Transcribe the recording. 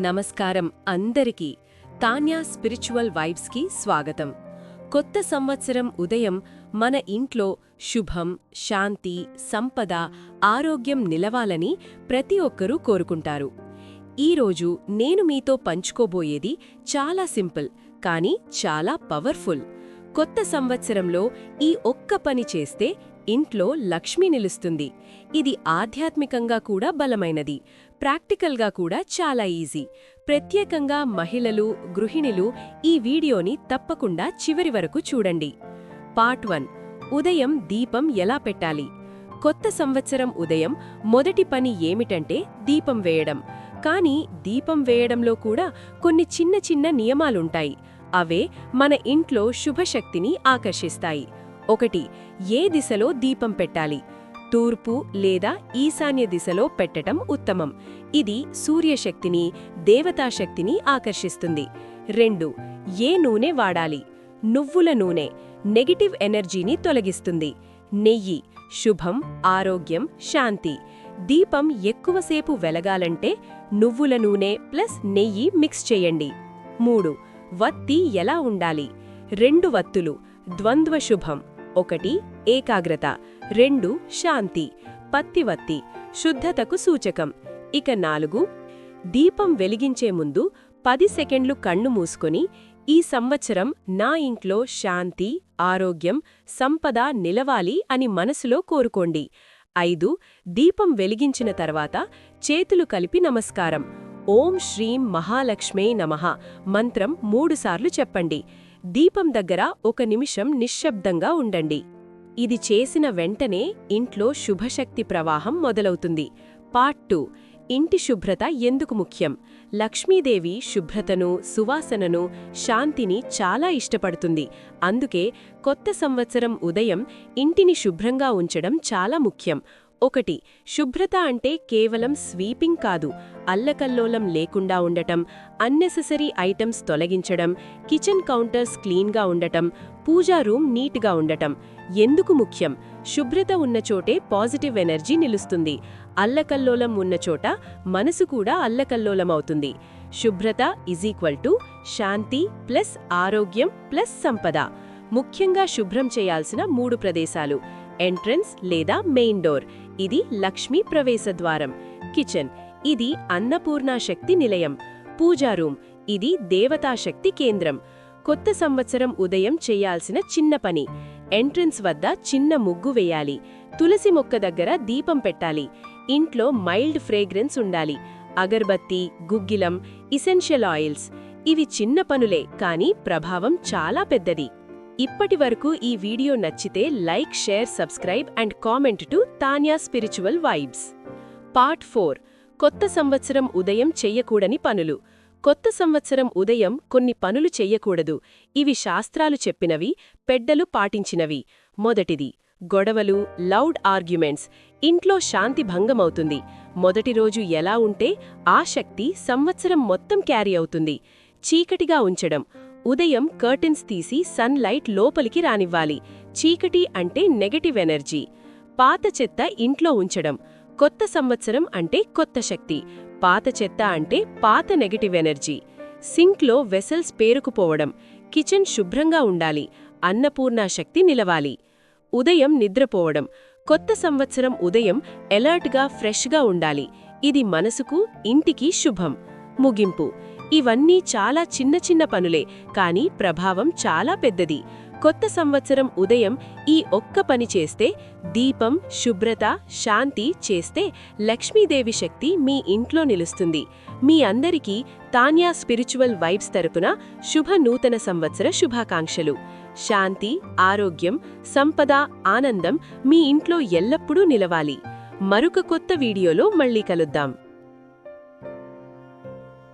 నమస్కారం అందరికీ. తాన్యా స్పిరిచువల్ వైబ్స్కి స్వాగతం. కొత్త సంవత్సరం ఉదయం మన ఇంట్లో శుభం, శాంతి, సంపద, ఆరోగ్యం నిలవాలని ప్రతి ఒక్కరూ కోరుకుంటారు. ఈరోజు నేను మీతో పంచుకోబోయేది చాలా సింపుల్ కానీ చాలా పవర్ఫుల్. కొత్త సంవత్సరంలో ఈ ఒక్క పని చేస్తే ఇంట్లో లక్ష్మి నిలుస్తుంది. ఇది ఆధ్యాత్మికంగా కూడా బలమైనది, ప్రాక్టికల్గా కూడా చాలా ఈజీ. ప్రత్యేకంగా మహిళలు, గృహిణులు ఈ వీడియోని తప్పకుండా చివరి వరకు చూడండి. పార్ట్ 1. ఉదయం దీపం ఎలా పెట్టాలి? కొత్త సంవత్సరం ఉదయం మొదటి పని ఏమిటంటే దీపం వేయడం. కానీ దీపం వేయడంలో కూడా కొన్ని చిన్న చిన్న నియమాలుంటాయి. అవే మన ఇంట్లో శుభశక్తిని ఆకర్షిస్తాయి. 1. ఏ దిశలో దీపం పెట్టాలి? తూర్పు లేదా ఈశాన్య దిశలో పెట్టటం ఉత్తమం. ఇది సూర్యశక్తిని, దేవతాశక్తిని ఆకర్షిస్తుంది. 2. ఏ నూనె వాడాలి? నువ్వుల నూనె నెగటివ్ ఎనర్జీని తొలగిస్తుంది. నెయ్యి శుభం, ఆరోగ్యం, శాంతి. దీపం ఎక్కువసేపు వెలగాలంటే నువ్వుల నూనె ప్లస్ నెయ్యి మిక్స్ చేయండి. 3. వత్తి ఎలా ఉండాలి? 2 వత్తులు ద్వంద్వ శుభం. 1 ఏకాగ్రత, 2 శాంతి. పత్తివత్తి శుద్ధతకు సూచకం. ఇక 4. దీపం వెలిగించే ముందు 10 సెకండ్లు కన్ను మూసుకొని ఈ సంవత్సరం నా ఇంట్లో శాంతి, ఆరోగ్యం, సంపద నిలవాలి అని మనసులో కోరుకోండి. 5. దీపం వెలిగించిన తర్వాత చేతులు కలిపి నమస్కారం. ఓం శ్రీం మహాలక్ష్మే నమః మంత్రం 3 సార్లు చెప్పండి. దీపం దగ్గర 1 నిమిషం నిశ్శబ్దంగా ఉండండి. ఇది చేసిన వెంటనే ఇంట్లో శుభశక్తి ప్రవాహం మొదలవుతుంది. పార్ట్ 2. ఇంటి శుభ్రత ఎందుకు ముఖ్యం? లక్ష్మీదేవి శుభ్రతను, సువాసనను, శాంతిని చాలా ఇష్టపడుతుంది. అందుకే కొత్త సంవత్సరం ఉదయం ఇంటిని శుభ్రంగా ఉంచడం చాలా ముఖ్యం. 1. శుభ్రత అంటే కేవలం స్వీపింగ్ కాదు, అల్లకల్లోలం లేకుండా ఉండటం, అన్నెసెసరీ ఐటమ్స్ తొలగించడం, కిచెన్ కౌంటర్స్ క్లీన్గా ఉండటం, పూజా రూమ్ నీట్గా ఉండటం. ఎందుకు ముఖ్యం? శుభ్రత ఉన్నచోటే పాజిటివ్ ఎనర్జీ నిలుస్తుంది. అల్లకల్లోలం ఉన్నచోట మనసు కూడా అల్లకల్లోలమవుతుంది. శుభ్రత = శాంతి ప్లస్ ఆరోగ్యం ప్లస్ సంపద. ముఖ్యంగా శుభ్రం చేయాల్సిన 3 ప్రదేశాలు: ఎంట్రన్స్ లేదా మెయిన్ డోర్, ఇది లక్ష్మీ ప్రవేశద్వారం. కిచెన్, ఇది అన్నపూర్ణాశక్తి నిలయం. పూజా రూమ్, ఇది దేవతాశక్తి కేంద్రం. కొత్త సంవత్సరం ఉదయం చేయాల్సిన చిన్న పని: ఎంట్రన్స్ వద్ద చిన్న ముగ్గు వేయాలి, తులసి మొక్క దగ్గర దీపం పెట్టాలి, ఇంట్లో మైల్డ్ ఫ్రేగ్రెన్స్ ఉండాలి, అగర్బత్తి, గుగ్గిలం, ఇసెన్షియల్ ఆయిల్స్. ఇవి చిన్న పనులే కానీ ప్రభావం చాలా పెద్దది. ఇప్పటివరకు ఈ వీడియో నచ్చితే like, share, subscribe and comment to Tanya spiritual vibes. Part 4. కొత్త సంవత్సరం ఉదయం చెయ్యకూడని పనులు. కొత్త సంవత్సరం ఉదయం కొన్ని పనులు చెయ్యకూడదు. ఇవి శాస్త్రాలు చెప్పినవి, పెద్దలు పాటించినవి. మొదటిది గొడవలు, లౌడ్ ఆర్గ్యుమెంట్స్. ఇంట్లో శాంతి భంగమవుతుంది. మొదటి రోజు ఎలా ఉంటే ఆ శక్తి సంవత్సరం మొత్తం క్యారీ అవుతుంది. చీకటిగా ఉంచడం. ఉదయం కర్టెన్స్ తీసి సన్లైట్ లోపలికి రానివ్వాలి. చీకటి అంటే నెగటివ్ ఎనర్జీ. పాత చెత్త ఇంట్లో ఉంచడం. కొత్త సంవత్సరం అంటే కొత్త శక్తి, పాత చెత్త అంటే పాత నెగటివ్ ఎనర్జీ. సింక్లో వెసల్స్ పేరుకుపోవడం. కిచెన్ శుభ్రంగా ఉండాలి, అన్నపూర్ణాశక్తి నిలవాలి. ఉదయం నిద్రపోవడం. కొత్త సంవత్సరం ఉదయం ఎలర్ట్గా, ఫ్రెష్గా ఉండాలి. ఇది మనసుకు, ఇంటికి శుభం. ముగింపు. ఇవన్నీ చాలా చిన్న చిన్న పనులే కానీ ప్రభావం చాలా పెద్దది. కొత్త సంవత్సరం ఉదయం ఈ ఒక్క పని చేస్తే, దీపం, శుభ్రత, శాంతి చేస్తే లక్ష్మీదేవి శక్తి మీ ఇంట్లో నిలుస్తుంది. మీ అందరికీ తాన్యా స్పిరిచువల్ వైబ్స్ తరపున శుభ నూతన సంవత్సర శుభాకాంక్షలు. శాంతి, ఆరోగ్యం, సంపద, ఆనందం మీ ఇంట్లో ఎల్లప్పుడూ నిలవాలి. మరొక కొత్త వీడియోలో మళ్ళీ కలుద్దాం.